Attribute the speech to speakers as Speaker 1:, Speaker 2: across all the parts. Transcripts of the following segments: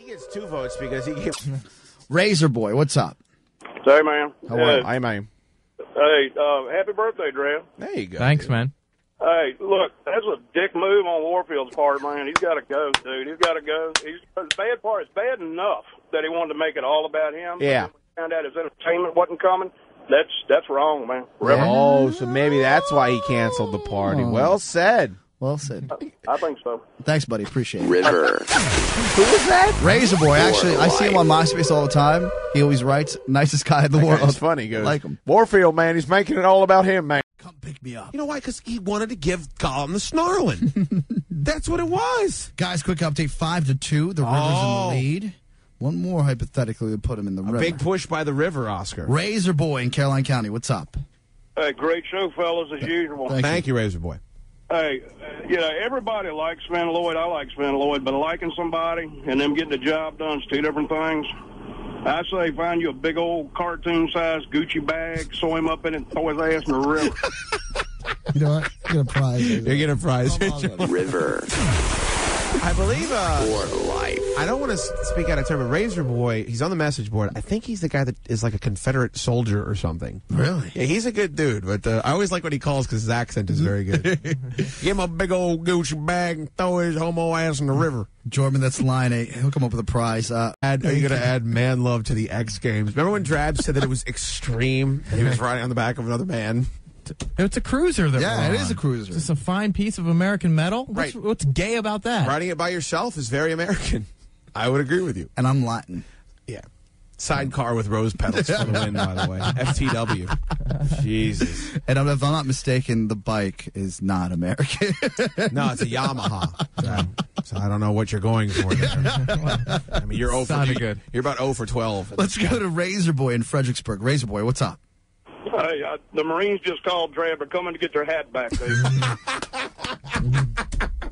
Speaker 1: He gets 2 votes because he gave...
Speaker 2: Razor Boy, what's up?
Speaker 3: Hey, man.
Speaker 2: How are you?
Speaker 1: Hi, man.
Speaker 3: Hey, happy birthday, Drew.
Speaker 1: There you go.
Speaker 4: Thanks, man.
Speaker 3: Hey, look, that's a dick move on Warfield's part, man. He's got to go, dude. He's got to go. The bad part, it's bad enough that he wanted to make it all about him.
Speaker 1: Yeah.
Speaker 3: When he found out his entertainment wasn't coming. That's wrong, man.
Speaker 2: Yeah.
Speaker 1: Oh, so maybe that's why he canceled the party. Well said.
Speaker 2: Well said.
Speaker 3: I think so.
Speaker 2: Thanks, buddy. Appreciate it.
Speaker 5: River.
Speaker 1: Who was that?
Speaker 2: Razor Boy, actually, I see him on MySpace all the time. He always writes, nicest guy in the world.
Speaker 1: It's funny. He goes,
Speaker 2: I like him.
Speaker 1: Warfield, man, he's making it all about him, man.
Speaker 2: Come pick me up.
Speaker 6: You know why? Because he wanted to give Colin the snarling. That's what it was.
Speaker 2: Guys, quick update, 5-2. The River's in the lead. One more, hypothetically, would put him in the river.
Speaker 6: Big push by the River, Oscar.
Speaker 2: Razor Boy in Caroline County, what's up?
Speaker 3: Hey, great show, fellas, as usual.
Speaker 6: Thank you, Razor Boy.
Speaker 3: Hey, everybody likes Sven Lloyd. I like Sven Lloyd, but liking somebody and them getting the job done is 2 different things. I say find you a big old cartoon-sized Gucci bag, sew him up in it, and throw his ass in the river.
Speaker 2: You know what? Get a prize.
Speaker 6: You're getting a prize.
Speaker 5: River.
Speaker 6: I believe,
Speaker 5: For life.
Speaker 6: I don't want to speak out of turn, but Razor Boy, he's on the message board. I think he's the guy that is like a Confederate soldier or something.
Speaker 2: Really?
Speaker 6: Yeah, he's a good dude, but I always like what he calls because his accent is very good. Give him a big old Gucci bag and throw his homo ass in the river.
Speaker 2: Jordan, that's line 8. He'll come up with a prize.
Speaker 6: Are you going to add man love to the X Games? Remember when Drab said that it was extreme and he was riding on the back of another man?
Speaker 4: It's a cruiser that
Speaker 2: Yeah,
Speaker 4: we're
Speaker 2: it is
Speaker 4: on.
Speaker 2: a cruiser.
Speaker 4: It's just a fine piece of American metal.
Speaker 6: Right.
Speaker 4: What's gay about that?
Speaker 6: Riding it by yourself is very American. I would agree with you.
Speaker 2: And I'm Latin.
Speaker 6: Yeah. Sidecar with rose petals for the win, by the way. FTW. Jesus.
Speaker 2: And if I'm not mistaken, the bike is not American.
Speaker 6: No, it's a Yamaha. So I don't know what you're going for there. I mean, you're 0 for
Speaker 4: Sounded good.
Speaker 6: You're about 0 for 12.
Speaker 2: Let's go to Razor Boy in Fredericksburg. Razor Boy, what's up?
Speaker 3: Hey, the Marines just called Drab. They're coming to get their hat back, dude.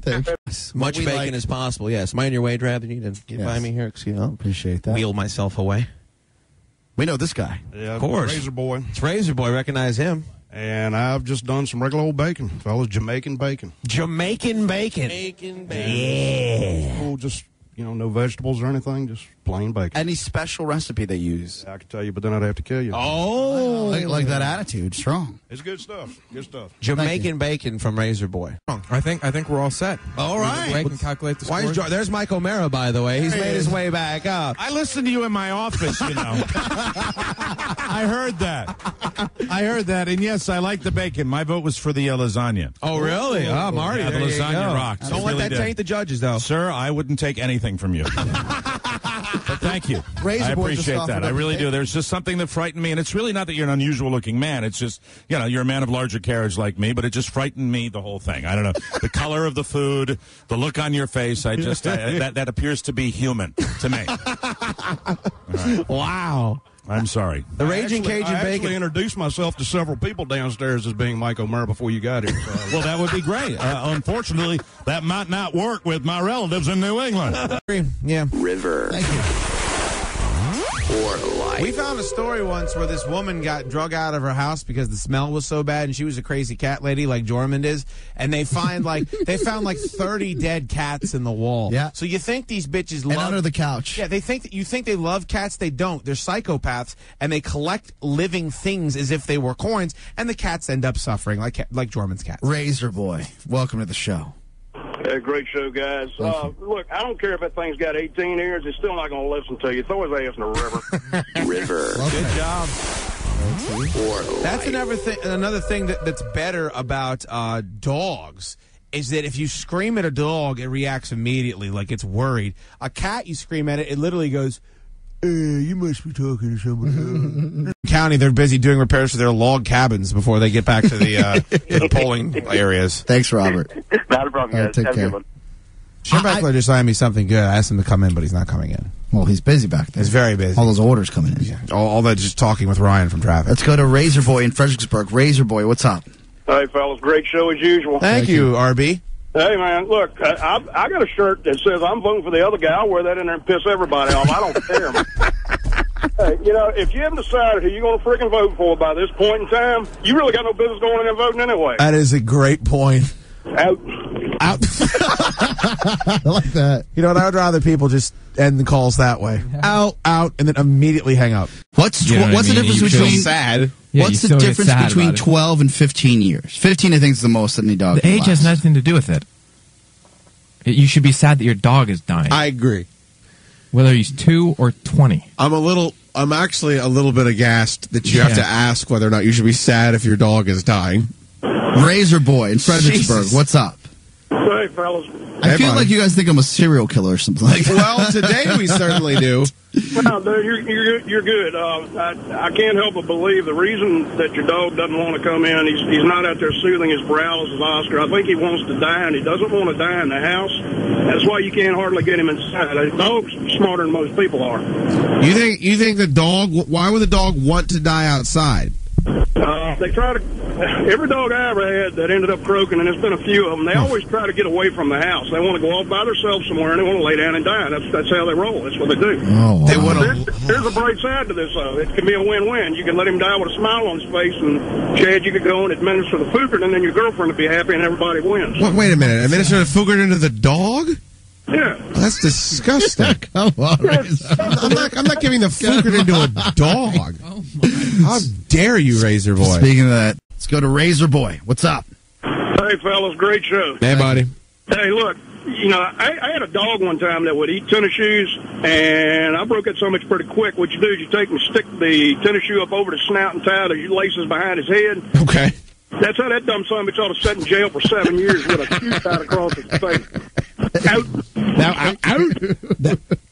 Speaker 2: Thanks.
Speaker 7: Much bacon as possible, yes. Mind your way, Drab. You need to get by me here. Excuse me. I'll
Speaker 2: Appreciate that.
Speaker 7: wheel myself away.
Speaker 2: We know this guy.
Speaker 8: Yeah,
Speaker 7: Of course.
Speaker 8: Razor Boy.
Speaker 7: It's Razor Boy. Recognize him.
Speaker 8: And I've just done some regular old bacon, fellas. Jamaican bacon.
Speaker 7: Jamaican bacon. Bacon, bacon.
Speaker 8: Oh, just, no vegetables or anything, just plain bacon.
Speaker 2: Any special recipe they use?
Speaker 8: I could tell you, but then I'd have to kill you.
Speaker 7: Oh.
Speaker 2: Like that attitude. Strong.
Speaker 8: It's good stuff. Good stuff.
Speaker 6: Jamaican bacon from Razor Boy.
Speaker 4: I think we're all set.
Speaker 2: All right.
Speaker 4: We can calculate the
Speaker 6: Why
Speaker 4: scores.
Speaker 6: is there's Mike O'Mara, by the way. He's made his way back up.
Speaker 9: I listened to you in my office, I heard that. And yes, I like the bacon. My vote was for the lasagna.
Speaker 6: Oh, really? Oh, Marty.
Speaker 9: Yeah, the
Speaker 6: there you
Speaker 9: lasagna
Speaker 6: go.
Speaker 9: rocks.
Speaker 6: Don't
Speaker 9: It
Speaker 6: let
Speaker 9: really
Speaker 6: that
Speaker 9: did.
Speaker 6: taint the judges, though.
Speaker 9: Sir, I wouldn't take anything from you. But thank you.
Speaker 2: Razor
Speaker 9: I
Speaker 2: Boy just
Speaker 9: appreciate
Speaker 2: offered
Speaker 9: that.
Speaker 2: up
Speaker 9: I really
Speaker 2: bacon.
Speaker 9: do. There's just something that frightened me, and it's really not that you're an unusual-looking man. It's just, you're a man of larger carriage like me, but it just frightened me, the whole thing. I don't know. The color of the food, the look on your face, that appears to be human to me. All right.
Speaker 6: Wow.
Speaker 9: I'm sorry.
Speaker 6: The Raging Cajun
Speaker 8: I
Speaker 6: Bacon.
Speaker 8: actually introduced myself to several people downstairs as being Mike O'Mara before you got here. So.
Speaker 9: Well, that would be great. Unfortunately, that might not work with my relatives in New England.
Speaker 6: Yeah.
Speaker 5: River.
Speaker 2: Thank you.
Speaker 5: For life.
Speaker 6: We found a story once where this woman got drug out of her house because the smell was so bad, and she was a crazy cat lady like Jormund is, and they found like 30 dead cats in the wall.
Speaker 2: Yeah.
Speaker 6: So you think these bitches
Speaker 2: And
Speaker 6: love
Speaker 2: under the couch.
Speaker 6: Yeah, you think they love cats, they don't. They're psychopaths, and they collect living things as if they were coins, and the cats end up suffering like Jormund's cats.
Speaker 2: Razor Boy, welcome to the show.
Speaker 3: Great show, guys. Look, I don't care if that thing's got 18 ears. It's still not going to listen to you. Throw his ass in the river.
Speaker 5: River.
Speaker 6: Good job.
Speaker 5: For
Speaker 6: That's
Speaker 5: life.
Speaker 6: another thing that's better about dogs is that if you scream at a dog, it reacts immediately, like it's worried. A cat, you scream at it, it literally goes, you must be talking to someone. County, they're busy doing repairs to their log cabins before they get back to the polling areas.
Speaker 2: Thanks, Robert.
Speaker 3: Not a problem,
Speaker 2: All right,
Speaker 3: guys.
Speaker 2: take
Speaker 3: Have a
Speaker 2: care.
Speaker 3: good one.
Speaker 6: Schembeckler just signed me something good. I asked him to come in, but he's not coming in.
Speaker 2: Well, he's busy back there.
Speaker 6: He's very busy.
Speaker 2: All those orders coming in.
Speaker 6: All that just talking with Ryan from traffic.
Speaker 2: Let's go to Razor Boy in Fredericksburg. Razor Boy, what's up?
Speaker 3: Hey, fellas, great show as usual.
Speaker 6: Thank you, RB.
Speaker 3: Hey, man, look, I got a shirt that says I'm voting for the other guy. I'll wear that in there and piss everybody off. I don't care, man. Hey, if you haven't decided who you're going to freaking vote for by this point in time, you really got no business going in and voting anyway.
Speaker 6: That is a great point.
Speaker 3: Out.
Speaker 6: out.
Speaker 2: I like that.
Speaker 6: You know what? I would rather people just end the calls that way. Out, and then immediately hang up.
Speaker 2: What's
Speaker 7: You know what
Speaker 2: what's
Speaker 7: I
Speaker 2: the
Speaker 7: mean?
Speaker 2: difference
Speaker 7: You feel
Speaker 2: between
Speaker 7: sad.
Speaker 4: Yeah,
Speaker 2: what's
Speaker 4: you
Speaker 2: the
Speaker 4: still get
Speaker 2: difference
Speaker 4: sad
Speaker 2: between
Speaker 4: about it.
Speaker 2: 12 and 15 years? 15, I think, is the most that any dog.
Speaker 4: The
Speaker 2: can
Speaker 4: age has
Speaker 2: last.
Speaker 4: nothing to do with it. You should be sad that your dog is dying,
Speaker 10: I agree.
Speaker 4: whether he's 2 or 20.
Speaker 10: I'm actually a little bit aghast that you have to ask whether or not you should be sad if your dog is dying.
Speaker 2: Razor Boy in Fredericksburg.
Speaker 6: Jesus.
Speaker 2: What's up?
Speaker 3: Hey, fellas.
Speaker 2: I feel
Speaker 10: buddy.
Speaker 2: like you guys think I'm a serial killer or something like that.
Speaker 10: Well, today we certainly do.
Speaker 3: No, dude, you're good. I can't help but believe the reason that your dog doesn't want to come in, he's not out there soothing his paralysis, Oscar. I think he wants to die, and he doesn't want to die in the house. That's why you can't hardly get him inside. A dog's smarter than most people are.
Speaker 10: You think the dog? Why would the dog want to die outside?
Speaker 3: They try to. Every dog I ever had that ended up croaking, and there's been a few of them, they always try to get away from the house. They want to go off by themselves somewhere, and they want to lay down and die. That's how they roll. That's what they do.
Speaker 2: Oh, wow.
Speaker 10: They want
Speaker 3: There's a bright side to this, though. It can be a win-win. You can let him die with a smile on his face, and Chad, you could go and administer the Fugard, and then your girlfriend would be happy, and everybody wins.
Speaker 10: Wait a minute. Administer the Fugard into the dog?
Speaker 3: Yeah.
Speaker 10: That's disgusting.
Speaker 2: Come on, Razor.
Speaker 10: I'm not giving the Fugard into a dog. How dare you, Razor Boy?
Speaker 2: Speaking of that, let's go to Razor Boy. What's up?
Speaker 3: Hey, fellas, great show.
Speaker 10: Hey, buddy.
Speaker 3: Hey, look, you know, I had a dog one time that would eat tennis shoes, and I broke it so much pretty quick. What you do is you take and stick the tennis shoe up over the snout and tie the laces behind his head.
Speaker 10: Okay.
Speaker 3: That's how that dumb son of a bitch ought to sit in jail for 7 years with a shoe tied across his face. Out.
Speaker 10: Now,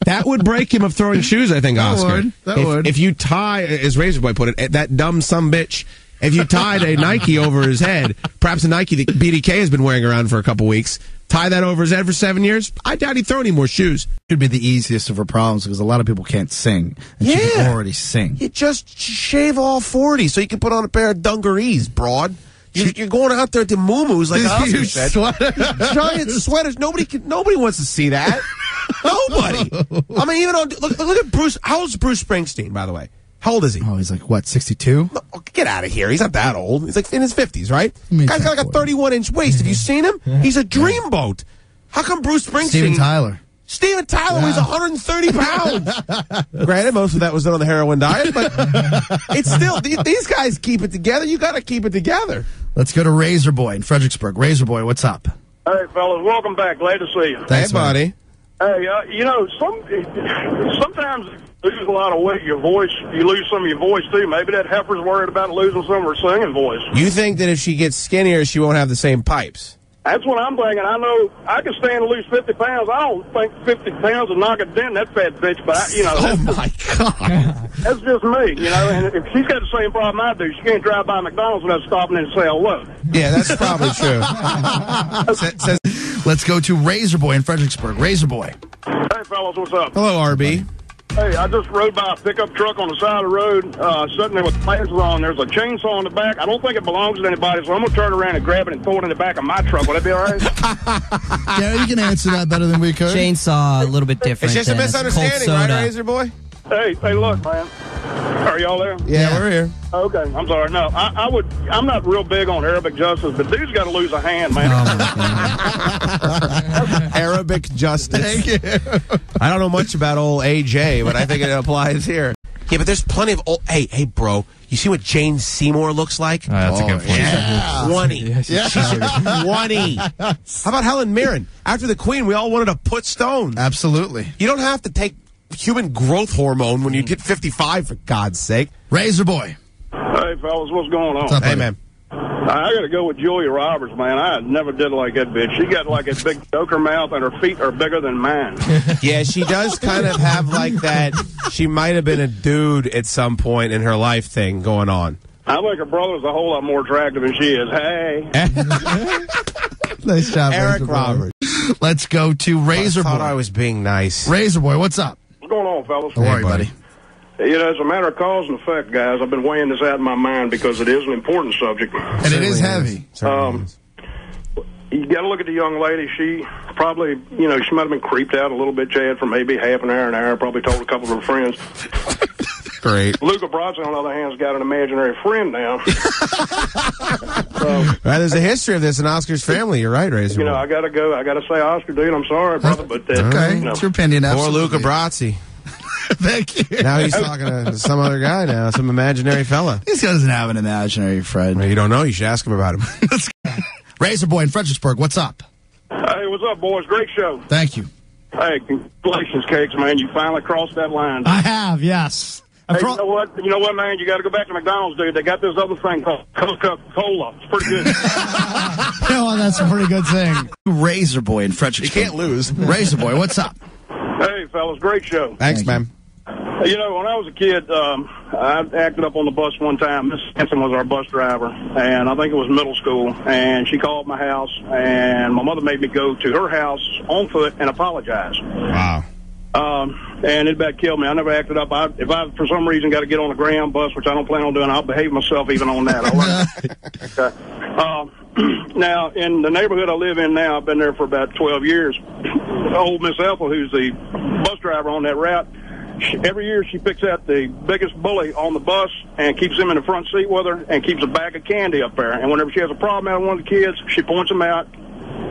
Speaker 10: that would break him of throwing shoes, I think, Oscar.
Speaker 2: That would.
Speaker 10: If you tie, as Razor Boy put it, that dumb sumbitch, if you tied a Nike over his head, perhaps a Nike that BDK has been wearing around for a couple weeks, tie that over his head for 7 years, I doubt he'd throw any more shoes.
Speaker 2: Should be the easiest of her problems because a lot of people can't sing. And she can already sing.
Speaker 6: You just shave all 40 so you can put on a pair of dungarees, broad. You're going out there to moo-moos like Oscar said. Giant sweaters. Nobody wants to see that. Nobody. I mean, even on look at Bruce. How old is Bruce Springsteen, by the way? How old is he?
Speaker 2: Oh, he's like, what, 62?
Speaker 6: No, get out of here. He's not that old. He's like in his 50s, right?
Speaker 2: mean,
Speaker 6: Guy's got like a 31-inch waist. Have you seen him? He's a dreamboat. How come Bruce Springsteen?
Speaker 2: Steven Tyler.
Speaker 6: Weighs 130 pounds. Granted, most of that was done on the heroin diet, but it's still, these guys keep it together. You got to keep it together.
Speaker 2: Let's go to Razor Boy in Fredericksburg. Razor Boy, what's up?
Speaker 3: Hey, fellas, welcome back. Glad to see you.
Speaker 2: Thanks,
Speaker 10: Hey, buddy.
Speaker 3: Hey, you know, sometimes you lose a lot of weight. You lose some of your voice, too. Maybe that heifer's worried about losing some of her singing voice.
Speaker 6: You think that if she gets skinnier, she won't have the same pipes?
Speaker 3: That's what I'm thinking. I know I can stand to lose 50 pounds. I don't think 50 pounds will knock a dent in that fat bitch, but,
Speaker 6: Oh, my God.
Speaker 3: that's just me, you know. And if she's got the same problem I do, she can't drive by McDonald's without stopping in and say hello.
Speaker 6: Yeah, that's probably true.
Speaker 2: Let's go to Razor Boy in Fredericksburg. Razor Boy.
Speaker 3: Hey, fellas, what's up?
Speaker 10: Hello, RB.
Speaker 3: Hey, I just rode by a pickup truck on the side of the road, sitting there with glasses on. There's a chainsaw in the back. I don't think it belongs to anybody, so I'm going to turn around and grab it and throw it in the back of my truck. Will that be all right?
Speaker 2: Yeah, you can answer that better than we could.
Speaker 11: Chainsaw, a little bit different.
Speaker 6: It's just a
Speaker 11: than
Speaker 6: misunderstanding,
Speaker 11: cold
Speaker 6: right,
Speaker 11: soda.
Speaker 6: Razor Boy?
Speaker 3: Hey, look, man. Are y'all there?
Speaker 6: Yeah, we're here.
Speaker 3: Okay, I'm sorry. No, I'm not real big on Arabic justice, but dude's got to lose a hand, man.
Speaker 6: Arabic justice. Thank you. I don't know much about old AJ, but I think it applies here. Yeah, but there's plenty of old... Hey, bro, you see what Jane Seymour looks like?
Speaker 4: That's a good point.
Speaker 6: Yeah. 20.
Speaker 4: Yeah,
Speaker 6: She's 20. How about Helen Mirren? After the Queen, we all wanted to put stones.
Speaker 2: Absolutely.
Speaker 6: You don't have to take human growth hormone when you get 55, for God's sake.
Speaker 2: Razor Boy.
Speaker 3: Hey, fellas, what's going on?
Speaker 2: What's up,
Speaker 6: Hey,
Speaker 2: buddy?
Speaker 6: man.
Speaker 3: I got to go with Julia Roberts, man. I never did like that bitch. She got like a big joker mouth, and her feet are bigger than mine.
Speaker 6: Yeah, she does kind of have like that. She might have been a dude at some point in her life thing going on.
Speaker 3: I think her brother's a whole lot more attractive than she is. Hey.
Speaker 2: Nice job,
Speaker 6: Eric
Speaker 2: Razor Boy.
Speaker 6: Roberts.
Speaker 2: Let's go to Razor
Speaker 6: I thought
Speaker 2: Boy.
Speaker 6: I was being nice.
Speaker 2: Razor Boy, what's up?
Speaker 3: What's going on, fellas?
Speaker 2: How are you, buddy?
Speaker 3: You know, it's a matter of cause and effect, guys. I've been weighing this out in my mind because it is an important subject.
Speaker 2: And it is heavy.
Speaker 3: You got to look at the young lady. She probably, she might have been creeped out a little bit, Chad, for maybe half an hour, probably told a couple of her friends.
Speaker 10: great.
Speaker 3: Luca Brasi, on the other hand, has got an imaginary friend now. So,
Speaker 10: Right, there's a history of this in Oscar's family. You're right, Razor.
Speaker 3: you know, I got to go. I got to say, Oscar, dude, I'm sorry, brother, but
Speaker 2: Okay,
Speaker 3: you know,
Speaker 2: it's your opinion.
Speaker 10: Poor
Speaker 2: Absolutely.
Speaker 10: Luca Brasi.
Speaker 2: Thank you.
Speaker 10: Now he's talking to some other guy now, some imaginary fella.
Speaker 2: This guy doesn't have an imaginary friend.
Speaker 10: Well, you don't know. You should ask him about him.
Speaker 2: Razor Boy in Fredericksburg, what's up?
Speaker 3: hey, what's up, boys? Great show.
Speaker 2: Thank you.
Speaker 3: Hey, congratulations, Cakes, man. You finally crossed that line.
Speaker 2: I have, yes.
Speaker 3: Hey, you know what? You know what, man? You got to go back to McDonald's, dude. They got this other thing called Coca-Cola. It's pretty good.
Speaker 2: Oh, that's a pretty good thing. Razor Boy in Fredericksburg.
Speaker 10: You can't lose.
Speaker 2: Razor Boy, what's up?
Speaker 3: Hey, fellas, great show.
Speaker 10: Thanks, man.
Speaker 3: You know, when I was a kid, I acted up on the bus one time. Miss Hanson was our bus driver, and I think it was middle school. And she called my house, and my mother made me go to her house on foot and apologize.
Speaker 10: Wow.
Speaker 3: And it about killed me. I never acted up. If I, for some reason, got to get on a Greyhound bus, which I don't plan on doing, I'll behave myself even on that. Okay. Now, in the neighborhood I live in now, I've been there for about 12 years. Old Miss Ethel, who's the bus driver on that route, every year she picks out the biggest bully on the bus and keeps him in the front seat with her and keeps a bag of candy up there. And whenever she has a problem out of one of the kids, she points him out.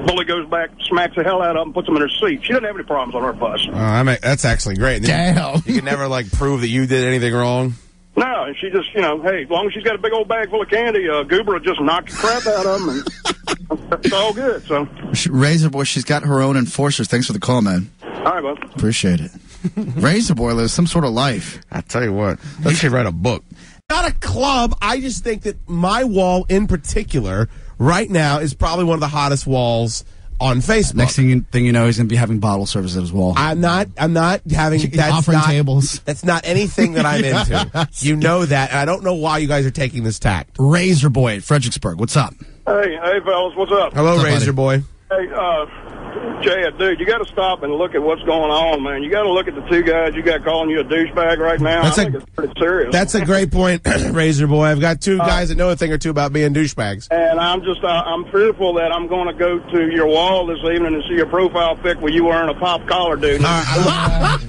Speaker 3: Bully goes back, smacks the hell out of him, puts him in her seat. She doesn't have any problems on her bus.
Speaker 10: That's actually great.
Speaker 2: Damn.
Speaker 10: You can never, prove that you did anything wrong.
Speaker 3: No, and she just, hey, as long as she's got a big old bag full of candy, Goober will just knock the crap out of him, and it's all good, so.
Speaker 2: Razor Boy, she's got her own enforcers. Thanks for the call, man.
Speaker 3: All right, bud.
Speaker 2: Appreciate it. Razor Boy lives some sort of life.
Speaker 10: I tell you what, they should write a book. Not a club. I just think that my wall in particular right now is probably one of the hottest walls on Facebook.
Speaker 2: Next thing you know, he's going to be having bottle service at his wall.
Speaker 10: I'm not having that's
Speaker 2: offering
Speaker 10: not,
Speaker 2: tables.
Speaker 10: That's not anything that I'm into. You know that, and I don't know why you guys are taking this tact.
Speaker 2: Razor Boy at Fredericksburg, what's up?
Speaker 3: Hey, fellas, what's up?
Speaker 10: Hello,
Speaker 2: What's up,
Speaker 10: Razor
Speaker 2: buddy?
Speaker 10: Boy.
Speaker 3: Hey, Chad, dude, you got to stop and look at what's going on, man. You got to look at the two guys you got calling you a douchebag right now. I think it's pretty serious.
Speaker 10: That's a great point, Razor Boy. I've got two guys that know a thing or two about being douchebags.
Speaker 3: And I'm just, I'm fearful that I'm going to go to your wall this evening and see your profile pic where you wearing a pop collar, dude.
Speaker 10: I'm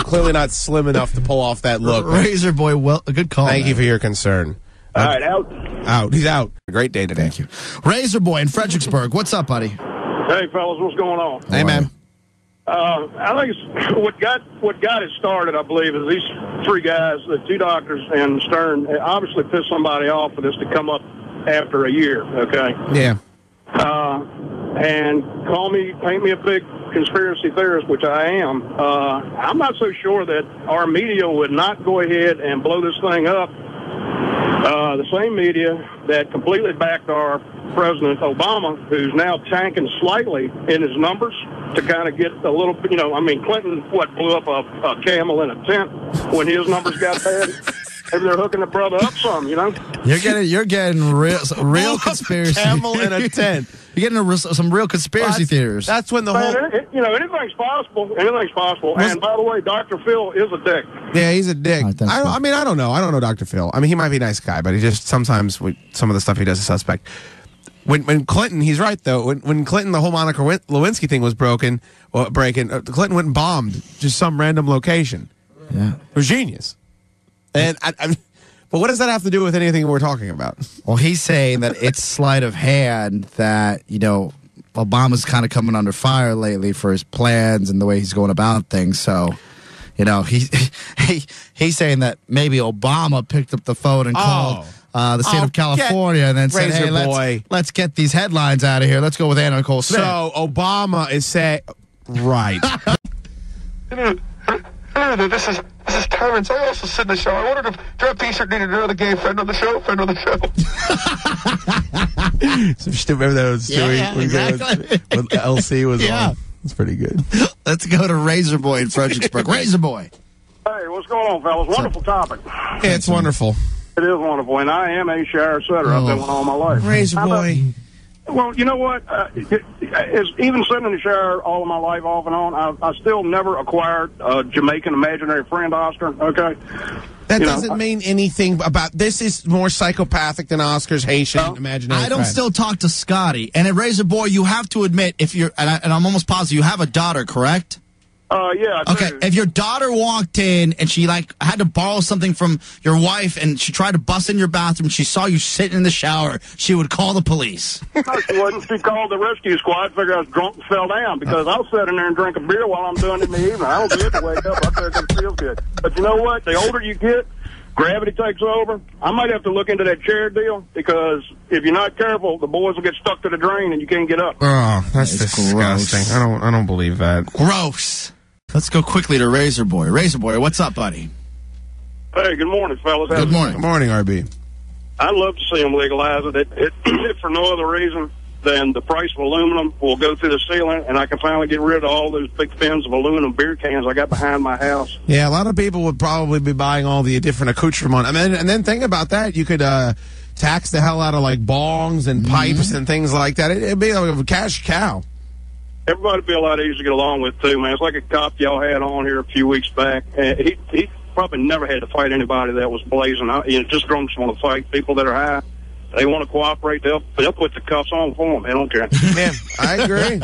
Speaker 10: clearly not slim enough to pull off that look.
Speaker 2: Razor Boy, well, a good call.
Speaker 10: Thank you for your concern.
Speaker 3: All right, out.
Speaker 10: Out. He's out. Great day today.
Speaker 2: Thank you. Razor Boy in Fredericksburg, what's up, buddy?
Speaker 3: Hey, fellas, what's going on?
Speaker 10: Hey, man.
Speaker 3: I think it's what got it started, I believe, is these three guys, the two doctors and Stern, obviously pissed somebody off for this to come up after a year, okay?
Speaker 10: Yeah.
Speaker 3: And paint me a big conspiracy theorist, which I am. I'm not so sure that our media would not go ahead and blow this thing up. The same media that completely backed our President Obama, who's now tanking slightly in his numbers to kind of get a little, Clinton, blew up a camel in a tent when his numbers got bad. Maybe they're hooking the brother up some,
Speaker 2: You're getting real conspiracy.
Speaker 10: Camel in a tent.
Speaker 2: You're getting some real conspiracy theories.
Speaker 10: That's when the whole...
Speaker 3: anything's possible. Anything's possible. And by the way, Dr. Phil is a dick.
Speaker 10: Yeah, he's a dick.
Speaker 2: Right,
Speaker 10: I don't know. I don't know Dr. Phil. I mean, he might be a nice guy, but he just sometimes some of the stuff he does is suspect. When Clinton, he's right though. When Clinton, the whole Monica Lewinsky thing was breaking, Clinton went and bombed just some random location.
Speaker 2: Yeah,
Speaker 10: it was genius. And but what does that have to do with anything we're talking about?
Speaker 2: Well, he's saying that it's sleight of hand that Obama's kind of coming under fire lately for his plans and the way he's going about things. So, he's saying that maybe Obama picked up the phone and called the state of California and then said, "Hey, let's get these headlines out of here. Let's go with Anna Nicole Smith."
Speaker 10: So Obama is saying, right.
Speaker 11: Hello, this is Terrence. I also sit in the show. I wondered if Dread T-shirt needed another gay friend on the show.
Speaker 10: Some stupid. Remember that was Stewie?
Speaker 2: Yeah, exactly.
Speaker 10: When LC was on. It's pretty good.
Speaker 2: Let's go to Razor Boy in Fredericksburg. Razor Boy.
Speaker 3: Hey, what's going on, fellas? Wonderful topic.
Speaker 10: Yeah, it's wonderful.
Speaker 3: It is wonderful, and I am a Shire, et cetera. I've been one all my life.
Speaker 10: Razor Boy.
Speaker 3: Well, you know what? Even sitting in the shower all of my life, off and on, I still never acquired a Jamaican imaginary friend, Oscar. Okay,
Speaker 10: that doesn't mean anything about this. Is more psychopathic than Oscar's Haitian imaginary.
Speaker 2: I don't
Speaker 10: friend.
Speaker 2: still talk to Scotty. And at Razor Boy, you have to admit, if you're, and I'm almost positive you have a daughter, correct?
Speaker 3: Yeah. I
Speaker 2: Okay,
Speaker 3: do.
Speaker 2: if your daughter walked in and she had to borrow something from your wife and she tried to bust in your bathroom, she saw you sitting in the shower, she would call the police.
Speaker 3: No, she wasn't. She called the rescue squad, figured I was drunk and fell down because I'll sit in there and drink a beer while I'm doing it in the evening. I don't do it to wake up. I think it feels good. But you know what? The older you get, gravity takes over. I might have to look into that chair deal because if you're not careful, the boys will get stuck to the drain and you can't get up.
Speaker 10: Oh, that's
Speaker 2: It's
Speaker 10: disgusting.
Speaker 2: gross.
Speaker 10: I don't believe that.
Speaker 2: Gross. Let's go quickly to Razor Boy. Razor Boy, what's up, buddy?
Speaker 3: Hey, good morning, fellas.
Speaker 2: Good morning.
Speaker 10: Good morning, RB.
Speaker 3: I'd love to see them legalize it. If for no other reason than the price of aluminum will go through the ceiling, and I can finally get rid of all those big bins of aluminum beer cans I got behind my house.
Speaker 10: Yeah, a lot of people would probably be buying all the different accoutrements. And then think about that. You could tax the hell out of like bongs and pipes and things like that. It'd be like a cash cow.
Speaker 3: Everybody would be a lot easier to get along with, too, man. It's like a cop y'all had on here a few weeks back. He probably never had to fight anybody that was blazing. Just drunks want to fight people that are high. They want to cooperate. They'll put the cuffs on for them. They don't care.
Speaker 10: Man, I agree.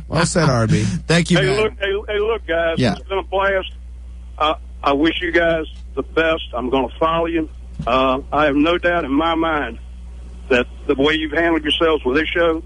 Speaker 10: Well said, RB.
Speaker 2: Thank you,
Speaker 3: Hey,
Speaker 2: man.
Speaker 3: look, guys.
Speaker 2: Yeah.
Speaker 3: It's been a blast. I wish you guys the best. I'm going to follow you. I have no doubt in my mind that the way you've handled yourselves with this show,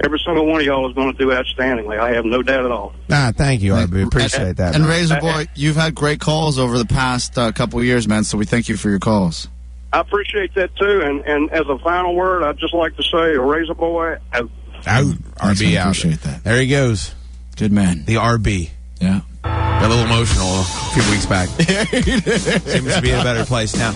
Speaker 3: every single one of y'all is going to do outstandingly. I have no doubt at all.
Speaker 10: Thank you, RB. Appreciate that.
Speaker 2: And
Speaker 10: man.
Speaker 2: Razor Boy, you've had great calls over the past couple of years, man, so we thank you for your calls.
Speaker 3: I appreciate that, too. And as a final word, I'd just like to say, Razor Boy,
Speaker 10: Out.
Speaker 2: Thanks,
Speaker 10: RB
Speaker 2: man.
Speaker 10: out.
Speaker 2: Appreciate that.
Speaker 10: There he goes.
Speaker 2: Good man.
Speaker 10: The RB.
Speaker 2: Yeah.
Speaker 10: Got a little emotional a few weeks back. Seems to be in a better place now.